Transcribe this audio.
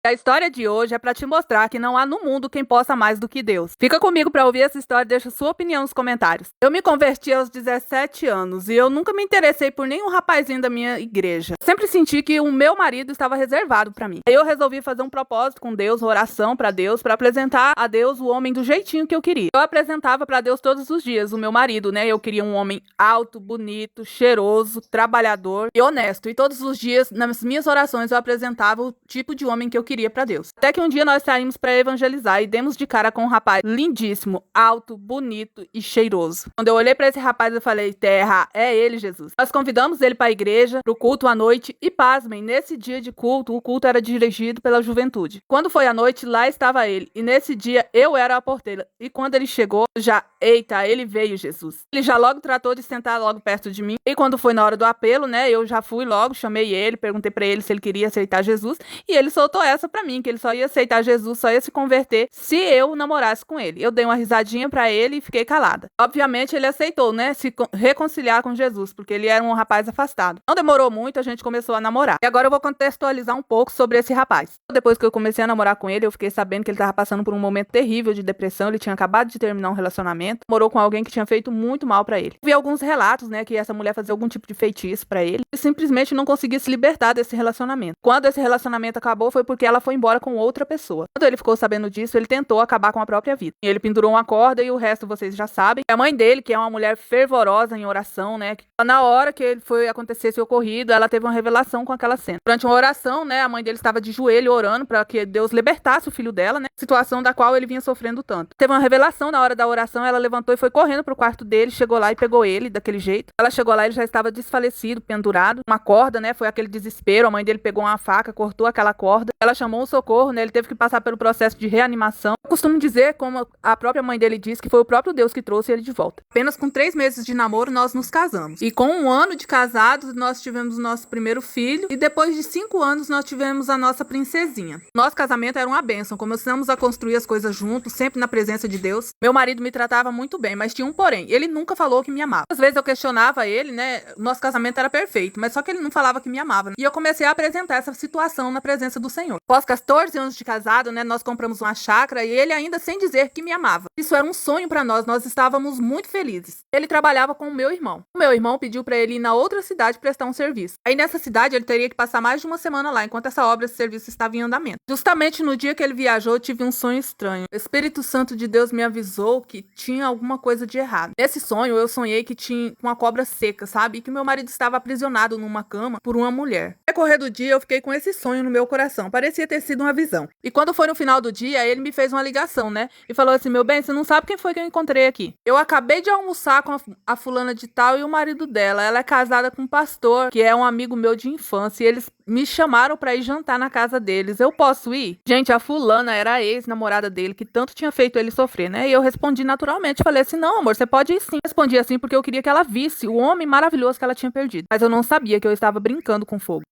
A história de hoje é para te mostrar que não há no mundo quem possa mais do que Deus. Fica comigo para ouvir essa história e deixa sua opinião nos comentários. Eu me converti aos 17 anos e eu nunca me interessei por nenhum rapazinho da minha igreja. Sempre senti que o meu marido estava reservado para mim. Aí eu resolvi fazer um propósito com Deus, uma oração para Deus, para apresentar a Deus o homem do jeitinho que eu queria. Eu apresentava para Deus todos os dias o meu marido, né? Eu queria um homem alto, bonito, cheiroso, trabalhador e honesto. E todos os dias, nas minhas orações, eu apresentava o tipo de homem que eu queria para Deus. Até que um dia nós saímos para evangelizar e demos de cara com um rapaz lindíssimo, alto, bonito e cheiroso. Quando eu olhei para esse rapaz, eu falei: terra, é ele, Jesus. Nós convidamos ele para a igreja, para o culto à noite e, pasmem, nesse dia de culto, o culto era dirigido pela juventude. Quando foi à noite, lá estava ele. E nesse dia, eu era a porteira. E quando ele chegou, eita, ele veio, Jesus. Ele já logo tratou de sentar logo perto de mim. E quando foi na hora do apelo, né, eu já fui logo, chamei ele, perguntei para ele se ele queria aceitar Jesus. E ele soltou essa para mim, que ele só ia aceitar Jesus, só ia se converter se eu namorasse com ele. Eu dei uma risadinha para ele e fiquei calada. Obviamente, ele aceitou, né, se reconciliar com Jesus, porque ele era um rapaz afastado. Não demorou muito, a gente começou a namorar. E agora eu vou contextualizar um pouco sobre esse rapaz. Depois que eu comecei a namorar com ele, eu fiquei sabendo que ele estava passando por um momento terrível de depressão. Ele tinha acabado de terminar um relacionamento, morou com alguém que tinha feito muito mal para ele. Vi alguns relatos, né, que essa mulher fazia algum tipo de feitiço para ele e simplesmente não conseguia se libertar desse relacionamento. Quando esse relacionamento acabou, foi porque ela foi embora com outra pessoa. Quando ele ficou sabendo disso, ele tentou acabar com a própria vida. E ele pendurou uma corda e o resto vocês já sabem. A mãe dele, que é uma mulher fervorosa em oração, né, que na hora que ele foi acontecer esse ocorrido, ela teve uma revelação com aquela cena. Durante uma oração, né, a mãe dele estava de joelho orando para que Deus libertasse o filho dela, né, situação da qual ele vinha sofrendo tanto. Teve uma revelação na hora da oração, ela levantou e foi correndo pro quarto dele, chegou lá e pegou ele daquele jeito. Ela chegou lá, ele já estava desfalecido, pendurado, uma corda, né, foi aquele desespero. A mãe dele pegou uma faca, cortou aquela corda. Ela chamou o socorro, né, ele teve que passar pelo processo de reanimação. Eu costumo dizer, como a própria mãe dele disse, que foi o próprio Deus que trouxe ele de volta. Apenas com 3 meses de namoro, nós nos casamos. E com 1 ano de casados, nós tivemos o nosso primeiro filho. E depois de 5 anos, nós tivemos a nossa princesinha. Nosso casamento era uma bênção. Começamos a construir as coisas juntos, sempre na presença de Deus. Meu marido me tratava muito bem, mas tinha um porém. Ele nunca falou que me amava. Às vezes eu questionava ele, né? Nosso casamento era perfeito, mas só que ele não falava que me amava. E eu comecei a apresentar essa situação na presença do Senhor. Após 14 anos de casado, né? Nós compramos uma chácara e ele ainda sem dizer que me amava. Isso era um sonho pra nós. Nós estávamos muito felizes. Ele trabalhava com o meu irmão. O meu irmão pediu pra ele ir na outra cidade prestar um serviço. Aí nessa cidade ele teria que passar mais de uma semana lá, enquanto essa obra, esse serviço estava em andamento. Justamente no dia que ele viajou, eu tive um sonho estranho. O Espírito Santo de Deus me avisou que tinha alguma coisa de errado. Nesse sonho, eu sonhei que tinha uma cobra seca, sabe? E que meu marido estava aprisionado numa cama por uma mulher. No decorrer do dia, eu fiquei com esse sonho no meu coração. Parecia ter sido uma visão. E quando foi no final do dia, ele me fez uma ligação, né? E falou assim: meu bem, você não sabe quem foi que eu encontrei aqui. Eu acabei de almoçar com a fulana de tal e o marido dela. Ela é casada com um pastor, que é um amigo meu de infância. E eles me chamaram pra ir jantar na casa deles. Eu posso ir? Gente, a fulana era a ex-namorada dele, que tanto tinha feito ele sofrer, né? E eu respondi naturalmente. Falei assim: não, amor, você pode ir sim. Respondi assim porque eu queria que ela visse o homem maravilhoso que ela tinha perdido. Mas eu não sabia que eu estava brincando com fogo.